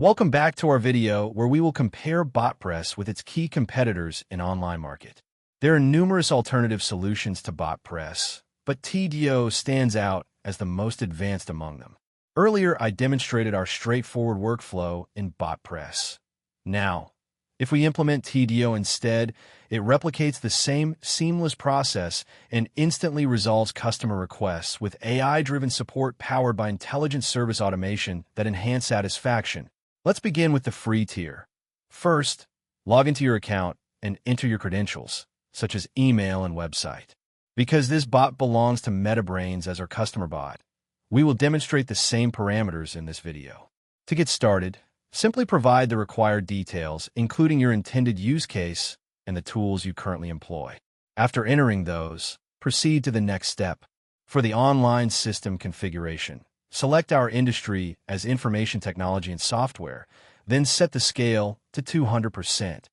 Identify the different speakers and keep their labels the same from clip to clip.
Speaker 1: Welcome back to our video where we will compare Botpress with its key competitors in online market. There are numerous alternative solutions to Botpress, but Tidio stands out as the most advanced among them. Earlier, I demonstrated our straightforward workflow in Botpress. Now, if we implement Tidio instead, it replicates the same seamless process and instantly resolves customer requests with AI-driven support powered by intelligent service automation that enhance satisfaction. Let's begin with the free tier. First, log into your account and enter your credentials, such as email and website. Because this bot belongs to MetaBrains as our customer bot, we will demonstrate the same parameters in this video. To get started, simply provide the required details, including your intended use case and the tools you currently employ. After entering those, proceed to the next step. For the online system configuration, select our industry as information technology and software, then set the scale to 200%.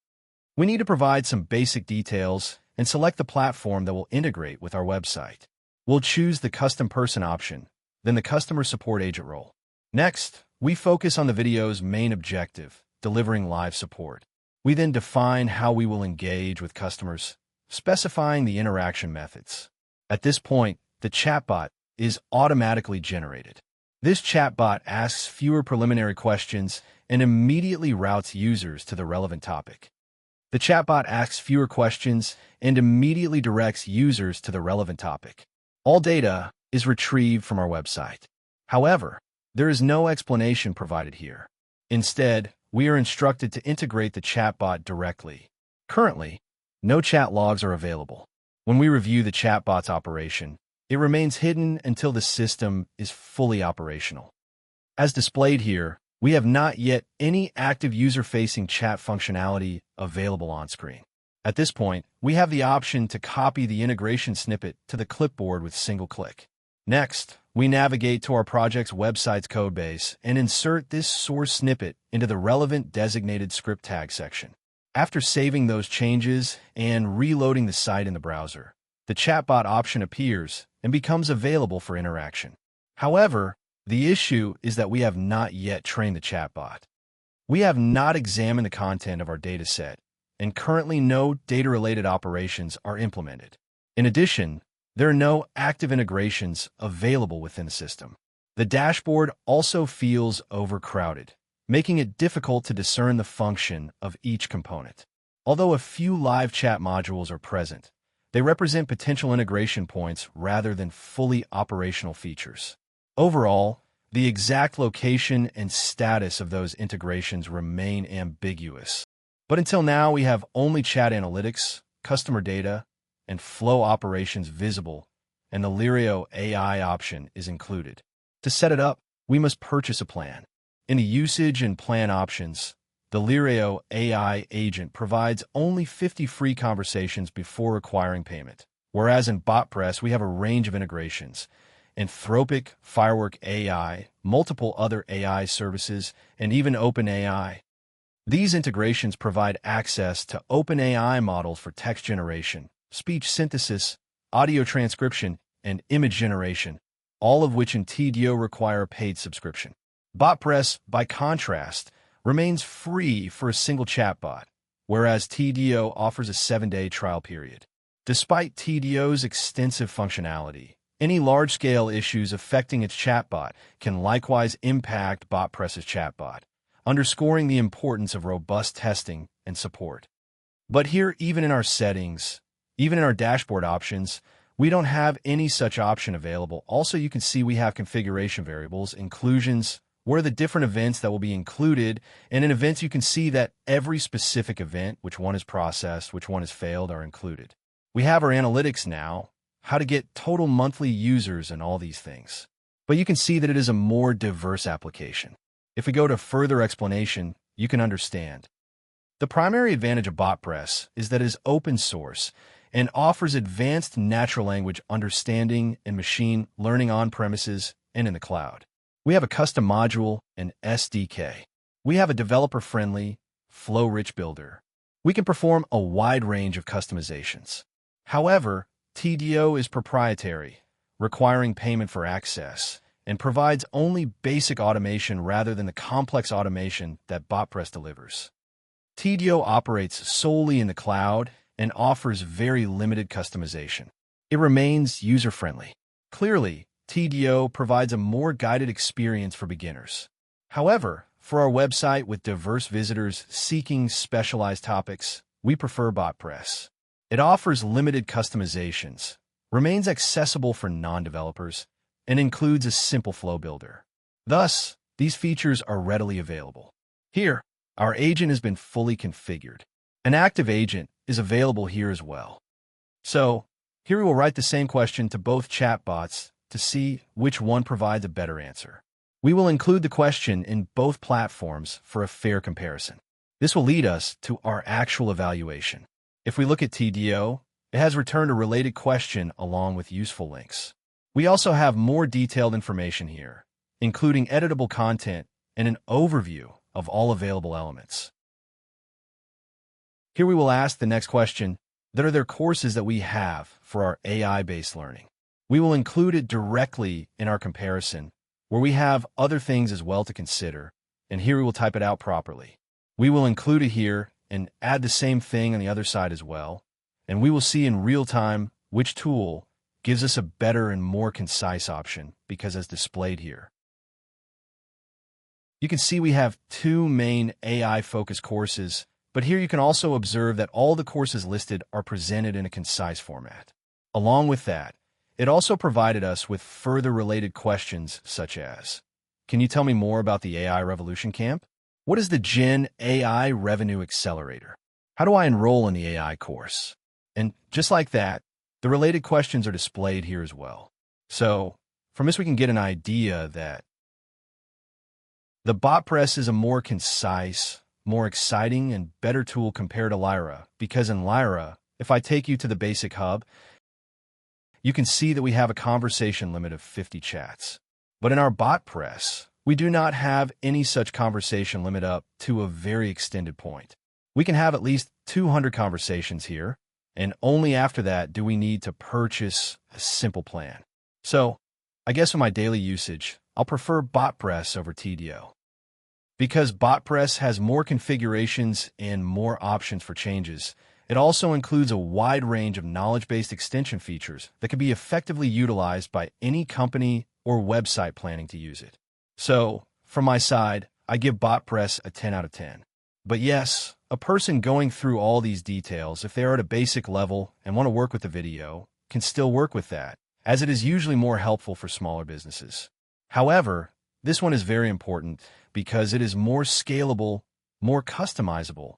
Speaker 1: We need to provide some basic details and select the platform that will integrate with our website. We'll choose the custom person option, then the customer support agent role. Next, we focus on the video's main objective, delivering live support. We then define how we will engage with customers, specifying the interaction methods. At this point, the chatbot is automatically generated. This chatbot asks fewer preliminary questions and immediately routes users to the relevant topic. The chatbot asks fewer questions and immediately directs users to the relevant topic. All data is retrieved from our website. However, there is no explanation provided here. Instead, we are instructed to integrate the chatbot directly. Currently, no chat logs are available. When we review the chatbot's operation, it remains hidden until the system is fully operational. As displayed here, we have not yet any active user-facing chat functionality available on screen. At this point, we have the option to copy the integration snippet to the clipboard with single click. Next, we navigate to our project's website's codebase and insert this source snippet into the relevant designated script tag section. After saving those changes and reloading the site in the browser, the chatbot option appears and becomes available for interaction. However, the issue is that we have not yet trained the chatbot. We have not examined the content of our dataset, and currently no data-related operations are implemented. In addition, there are no active integrations available within the system. The dashboard also feels overcrowded, making it difficult to discern the function of each component. Although a few live chat modules are present, they represent potential integration points rather than fully operational features. Overall, the exact location and status of those integrations remain ambiguous. But until now, we have only chat analytics, customer data, and flow operations visible, and the Lirio AI option is included. To set it up, we must purchase a plan. In the usage and plan options, the Lirio AI agent provides only 50 free conversations before requiring payment, whereas in Botpress we have a range of integrations: Anthropic, Firework AI, multiple other AI services, and even OpenAI. These integrations provide access to OpenAI models for text generation, speech synthesis, audio transcription, and image generation, all of which in Tidio require a paid subscription. Botpress, by contrast, remains free for a single chatbot, whereas Tidio offers a 7-day trial period. Despite Tidio's extensive functionality, any large-scale issues affecting its chatbot can likewise impact Botpress's chatbot, underscoring the importance of robust testing and support. But here, even in our settings, even in our dashboard options, we don't have any such option available. Also, you can see we have configuration variables, inclusions, what are the different events that will be included, and in events you can see that every specific event, which one is processed, which one has failed, are included. We have our analytics now, how to get total monthly users and all these things. But you can see that it is a more diverse application. If we go to further explanation, you can understand. The primary advantage of Botpress is that it is open source and offers advanced natural language understanding and machine learning on-premises and in the cloud. We have a custom module and SDK. We have a developer-friendly, flow-rich builder. We can perform a wide range of customizations. However, Tidio is proprietary, requiring payment for access, and provides only basic automation rather than the complex automation that Botpress delivers. Tidio operates solely in the cloud and offers very limited customization. It remains user-friendly. Clearly, Tidio provides a more guided experience for beginners. However, for our website with diverse visitors seeking specialized topics, we prefer Botpress. It offers limited customizations, remains accessible for non-developers, and includes a simple flow builder. Thus, these features are readily available. Here, our agent has been fully configured. An active agent is available here as well. So, here we will write the same question to both chatbots to see which one provides a better answer. We will include the question in both platforms for a fair comparison. This will lead us to our actual evaluation. If we look at Tidio, it has returned a related question along with useful links. We also have more detailed information here, including editable content and an overview of all available elements. Here we will ask the next question, that are there courses that we have for our AI-based learning? We will include it directly in our comparison, where we have other things as well to consider, and here we will type it out properly. We will include it here and add the same thing on the other side as well, and we will see in real time which tool gives us a better and more concise option, because as displayed here. You can see we have two main AI-focused courses, but here you can also observe that all the courses listed are presented in a concise format. Along with that, it also provided us with further related questions such as, can you tell me more about the AI Revolution Camp? What is the Gen AI Revenue Accelerator? How do I enroll in the AI course? And just like that, the related questions are displayed here as well. So, from this we can get an idea that the Botpress is a more concise, more exciting, and better tool compared to Lyra, because in Lyra, if I take you to the basic hub, you can see that we have a conversation limit of 50 chats. But in our Botpress, we do not have any such conversation limit up to a very extended point. We can have at least 200 conversations here, and only after that do we need to purchase a simple plan. So, I guess for my daily usage, I'll prefer Botpress over Tidio. Because Botpress has more configurations and more options for changes, it also includes a wide range of knowledge-based extension features that can be effectively utilized by any company or website planning to use it. So, from my side, I give Botpress a 10 out of 10. But yes, a person going through all these details, if they are at a basic level and want to work with the video, can still work with that, as it is usually more helpful for smaller businesses. However, this one is very important because it is more scalable, more customizable,